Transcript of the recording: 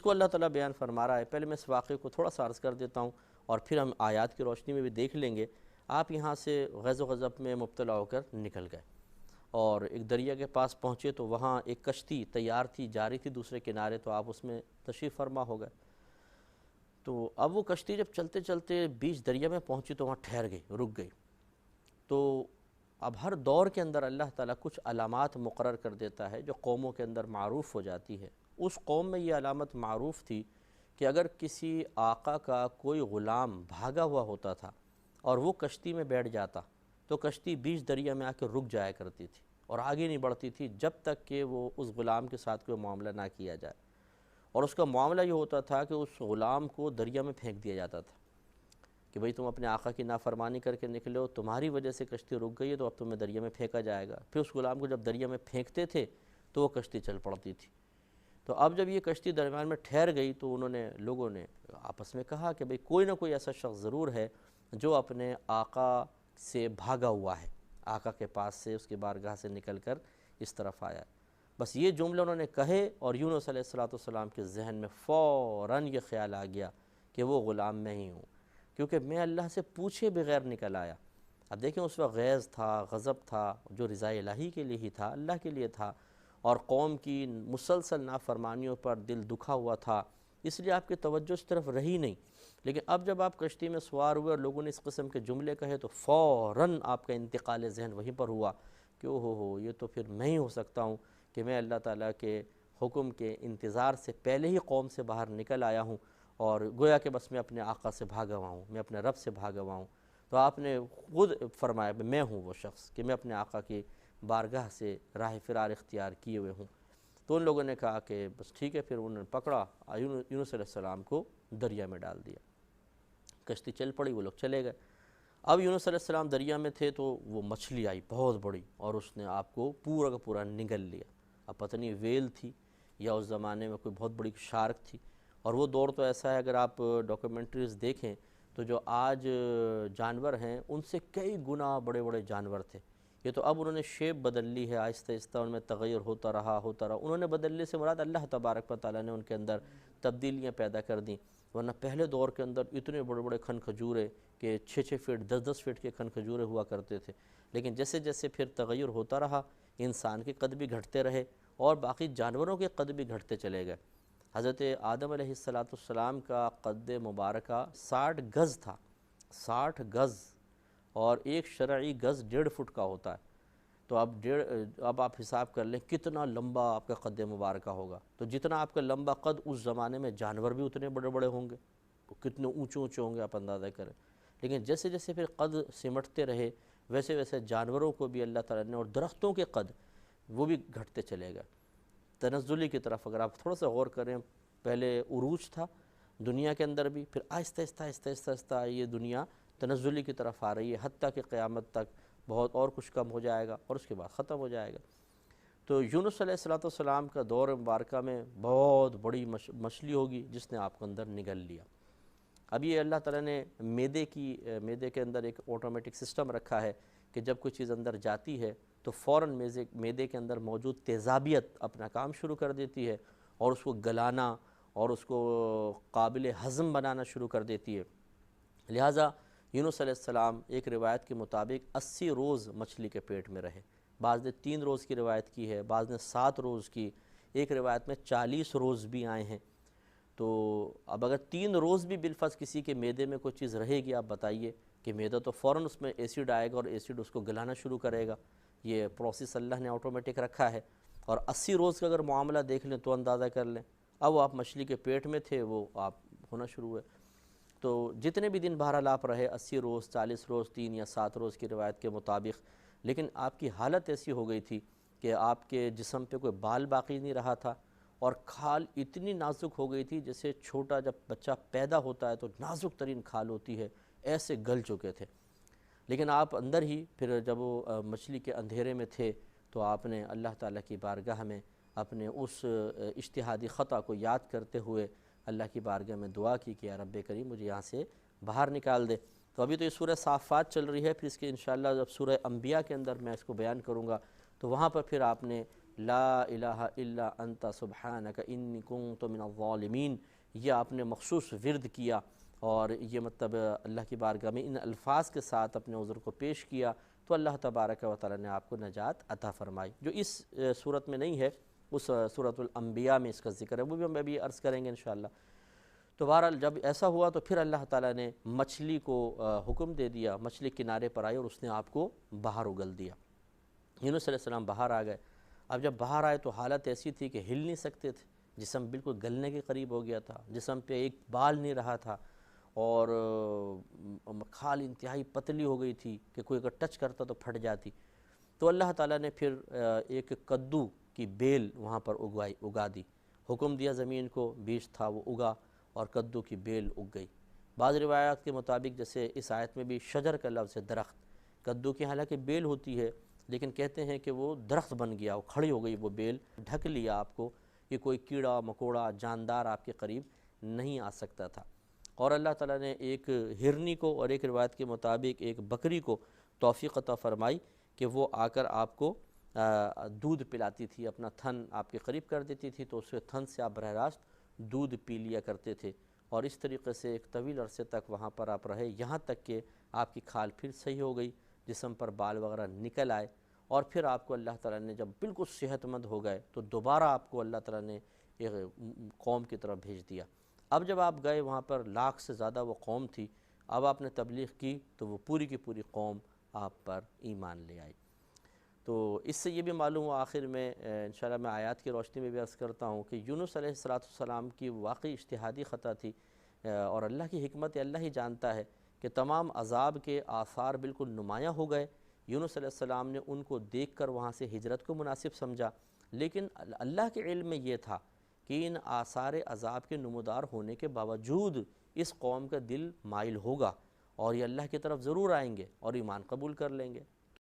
کو اللہ تعالیٰ بیان فرما رہا ہے۔ پہلے میں اس واقعے کو تھوڑا سا عرض کر دیتا ہوں اور پھر ہم آیات کی روشنی میں بھی دیکھ لیں گے۔ آپ یہاں سے غیظ و غضب میں مبتلا ہو کر نکل گئے اور ایک دریا کے پاس پہنچے تو وہاں ایک کشتی تیار تھی، جاری تھی دوسرے کنارے، تو آپ اس میں تشریف فرما ہو گئے۔ تو اب وہ کشتی جب چلتے چلتے بیچ دریا میں پہنچی تو وہاں ٹھہر گئی، رک گئی۔ تو اب ہر دور کے اندر اللہ تعالیٰ کچھ علامات مقرر کر دیتا ہے جو قوموں کے اندر معروف ہو جاتی ہے۔ اس قوم میں یہ علامت معروف تھی کہ اگر کسی آقا کا کوئی غلام بھاگا ہوا ہوتا تھا اور وہ کشتی میں بیٹھ جاتا تو کشتی بیچ دریا میں آ کے رک جایا کرتی تھی اور آگے نہیں بڑھتی تھی جب تک کہ وہ اس غلام کے ساتھ کوئی معاملہ نہ کیا جائے، اور اس کا معاملہ یہ ہوتا تھا کہ اس غلام کو دریا میں پھینک دیا جاتا تھا کہ بھئی تم اپنے آقا کی نافرمانی کر کے نکلے ہو، تمہاری وجہ سے کشتی رک گئی ہے تو اب تمہیں دریا میں پھینکا جائے گا۔ پھر اس غلام کو جب دریا میں پھینکتے تھے تو وہ کشتی چل پڑتی تھی۔ تو اب جب یہ کشتی درمیان میں ٹھہر گئی تو لوگوں نے آپس میں کہا کہ بھئی کوئی نہ کوئی ایسا شخص ضرور ہے جو اپنے آقا سے بھاگا ہوا ہے، آقا کے پاس سے، اس کی بارگاہ سے نکل کر اس طرف آیا ہے۔ بس یہ جملے انہوں نے کہے اور یونس علیہ السلام کے ذہن میں فوراً یہ خیال آ گیا کہ وہ غلام میں ہی ہوں، کیونکہ میں اللہ سے پوچھے بغیر نکل آیا۔ اب دیکھیں اس وقت غیظ تھا، غضب تھا، جو رضا الہی کے لیے ہی تھا، اللہ کے لیے تھا، اور قوم کی مسلسل نافرمانیوں پر دل دکھا ہوا تھا، اس لیے آپ کی توجہ اس طرف رہی نہیں۔ لیکن اب جب آپ کشتی میں سوار ہوئے اور لوگوں نے اس قسم کے جملے کہے تو فوراً آپ کا انتقال ذہن وہیں پر ہوا کہ اوہ یہ تو پھر میں ہی ہو سکتا ہوں کہ میں اللہ تعالیٰ کے حکم کے انتظار سے پہلے ہی قوم سے باہر نکل آیا ہوں اور گویا کہ بس میں اپنے آقا سے بھاگا ہوا ہوں، میں اپنے رب سے بھاگا ہوا ہوں۔ تو آپ نے خود فرمایا کہ میں ہوں وہ شخص کہ میں اپنے آقا کی بارگاہ سے راہ فرار اختیار کیے ہوئے ہوں۔ تو ان لوگوں نے کہا کہ بس ٹھیک ہے، پھر انہوں نے پکڑا، یونس علیہ السلام کو دریا میں ڈال دیا، کشتی چل پڑی، وہ لوگ چلے گئے۔ اب یونس علیہ السلام دریا میں تھے تو وہ مچھلی آئی بہت بڑی اور اس نے آپ کو پورا کا پورا نگل لیا۔ اب پتہ نہیں ویل تھی یا اس زمانے میں کوئی بہت بڑی شارک تھی، اور وہ دور تو ایسا ہے اگر آپ ڈاکیومنٹریز دیکھیں تو جو آج جانور ہیں ان سے کئی گنا بڑے بڑے جانور تھے۔ یہ تو اب انہوں نے شیپ بدل لی ہے، آہستہ آہستہ ان میں تغیر ہوتا رہا۔ انہوں نے بدلنے سے مراد اللہ تبارک و تعالیٰ نے ان کے اندر تبدیلیاں پیدا کر دیں، ورنہ پہلے دور کے اندر اتنے بڑے بڑے کھن کھجورے کہ 6 فٹ 10 فٹ کے کھن کھجورے ہوا کرتے تھے۔ لیکن جیسے جیسے پھر تغیر ہوتا رہا، انسان کے قد بھی گھٹتے رہے اور باقی جانوروں کے قد بھی گھٹتے چلے گئے۔ حضرت آدم علیہ السلام کا قد مبارکہ 60 گز تھا، 60 گز، اور ایک شرعی گز 1.5 فٹ کا ہوتا ہے۔ تو اب آپ حساب کر لیں کتنا لمبا آپ کا قد مبارکہ ہوگا۔ تو جتنا آپ کا لمبا قد اس زمانے میں جانور بھی اتنے بڑے بڑے ہوں گے، کتنے اونچے اونچے ہوں گے آپ اندازہ کریں۔ لیکن جیسے جیسے پھر قد سمٹتے رہے ویسے ویسے جانوروں کو بھی اللہ تعالیٰ نے، اور درختوں کے قد وہ بھی گھٹتے چلے گئے تنزلی کی طرف۔ اگر آپ تھوڑا سا غور کریں، پہلے عروج تھا دنیا کے اندر بھی، پھر آہستہ آہستہ یہ دنیا تنزلی کی طرف آ رہی ہے، حتیٰ کہ قیامت تک بہت اور کچھ کم ہو جائے گا اور اس کے بعد ختم ہو جائے گا۔ تو یونس علیہ السلام کا دور مبارکہ میں بہت بڑی مچھلی ہوگی جس نے آپ کو اندر نگل لیا۔ اب یہ اللہ تعالیٰ نے میدے کے اندر ایک آٹومیٹک سسٹم رکھا ہے کہ جب کوئی چیز اندر جاتی ہے تو فوراً میدے کے اندر موجود تیزابیت اپنا کام شروع کر دیتی ہے اور اس کو گلانا اور اس کو قابل ہضم بنانا شروع کر دیتی ہے۔ لہٰذا یونس علیہ السلام ایک روایت کے مطابق 80 روز مچھلی کے پیٹ میں رہے، بعض نے 3 روز کی روایت کی ہے، بعض نے 7 روز کی، ایک روایت میں 40 روز بھی آئے ہیں۔ تو اب اگر 3 روز بھی بالفرض کسی کے معدے میں کوئی چیز رہے گی، آپ بتائیے کہ معدہ تو فوراً اس میں ایسڈ آئے گا اور ایسڈ اس کو گلانا شروع کرے گا، یہ پروسیس اللہ نے آٹومیٹک رکھا ہے۔ اور 80 روز کا اگر معاملہ دیکھ لیں تو اندازہ کر لیں، اب آپ مچھلی کے پیٹ میں تھے، وہ آپ ہونا شروع ہوئے۔ تو جتنے بھی دن بہرحال آپ رہے، 80 روز 40 روز 3 یا 7 روز کی روایت کے مطابق، لیکن آپ کی حالت ایسی ہو گئی تھی کہ آپ کے جسم پہ کوئی بال باقی نہیں رہا تھا، اور کھال اتنی نازک ہو گئی تھی جیسے چھوٹا جب بچہ پیدا ہوتا ہے تو نازک ترین کھال ہوتی ہے، ایسے گل چکے تھے۔ لیکن آپ اندر ہی پھر جب وہ مچھلی کے اندھیرے میں تھے تو آپ نے اللہ تعالیٰ کی بارگاہ میں اپنے اس اجتہادی خطا کو یاد کرتے ہوئے اللہ کی بارگاہ میں دعا کی کہ یا رب کریم مجھے یہاں سے باہر نکال دے۔ تو ابھی تو یہ سورہ صافات چل رہی ہے، پھر اس کے انشاءاللہ جب سورہ انبیاء کے اندر میں اس کو بیان کروں گا تو وہاں پر پھر آپ نے لا الہ الا انت سبحانک انی کنت من الظالمین، یہ آپ نے مخصوص ورد کیا اور یہ مطلب اللہ کی بارگاہ میں ان الفاظ کے ساتھ اپنے عذر کو پیش کیا تو اللہ تبارک و تعالی نے آپ کو نجات عطا فرمائی، جو اس صورت میں نہیں ہے، اس سورۃ الانبیاء میں اس کا ذکر ہے، وہ بھی ہم ابھی عرض کریں گے انشاءاللہ۔ تو بہرحال جب ایسا ہوا تو پھر اللہ تعالیٰ نے مچھلی کو حکم دے دیا، مچھلی کنارے پر آئی اور اس نے آپ کو باہر اگل دیا۔ یونس علیہ السلام باہر آ گئے۔ اب جب باہر آئے تو حالت ایسی تھی کہ ہل نہیں سکتے تھے، جسم بالکل گلنے کے قریب ہو گیا تھا، جسم پہ ایک بال نہیں رہا تھا، اور کھال انتہائی پتلی ہو گئی تھی کہ کوئی اگر ٹچ کرتا تو پھٹ جاتی۔ تو اللہ تعالیٰ نے پھر ایک کدو کی بیل وہاں پر اگا دی، حکم دیا زمین کو، بیج تھا وہ اگا اور کدو کی بیل اگ گئی۔ بعض روایات کے مطابق جیسے اس آیت میں بھی شجر کا لفظ ہے، درخت، کدو کی حالانکہ بیل ہوتی ہے لیکن کہتے ہیں کہ وہ درخت بن گیا، وہ کھڑی ہو گئی، وہ بیل ڈھک لیا آپ کو کہ کوئی کیڑا مکوڑا جاندار آپ کے قریب نہیں آ سکتا تھا۔ اور اللہ تعالیٰ نے ایک ہرنی کو اور ایک روایت کے مطابق ایک بکری کو توفیق عطا فرمائی کہ وہ آ کر آپ کو دودھ پلاتی تھی، اپنا تھن آپ کے قریب کر دیتی تھی تو اس کے تھن سے آپ براہ راست دودھ پی لیا کرتے تھے، اور اس طریقے سے ایک طویل عرصے تک وہاں پر آپ رہے، یہاں تک کہ آپ کی کھال پھر صحیح ہو گئی، جسم پر بال وغیرہ نکل آئے، اور پھر آپ کو اللہ تعالیٰ نے جب بالکل صحت مند ہو گئے تو دوبارہ آپ کو اللہ تعالیٰ نے ایک قوم کی طرف بھیج دیا۔ اب جب آپ گئے وہاں پر 1,00,000 سے زیادہ وہ قوم تھی، اب آپ نے تبلیغ کی تو وہ پوری کی پوری قوم آپ پر ایمان لے آئی۔ تو اس سے یہ بھی معلوم ہوا آخر میں انشاءاللہ میں آیات کی روشنی میں بھی عرض کرتا ہوں کہ یونس علیہ السلام کی واقعی اجتہادی خطا تھی، اور اللہ کی حکمت اللہ ہی جانتا ہے کہ تمام عذاب کے آثار بالکل نمایاں ہو گئے۔ یونس علیہ السلام نے ان کو دیکھ کر وہاں سے ہجرت کو مناسب سمجھا، لیکن اللہ کے علم میں یہ تھا کہ ان آثار عذاب کے نمودار ہونے کے باوجود اس قوم کا دل مائل ہوگا اور یہ اللہ کی طرف ضرور آئیں گے اور ایمان قبول کر لیں گے۔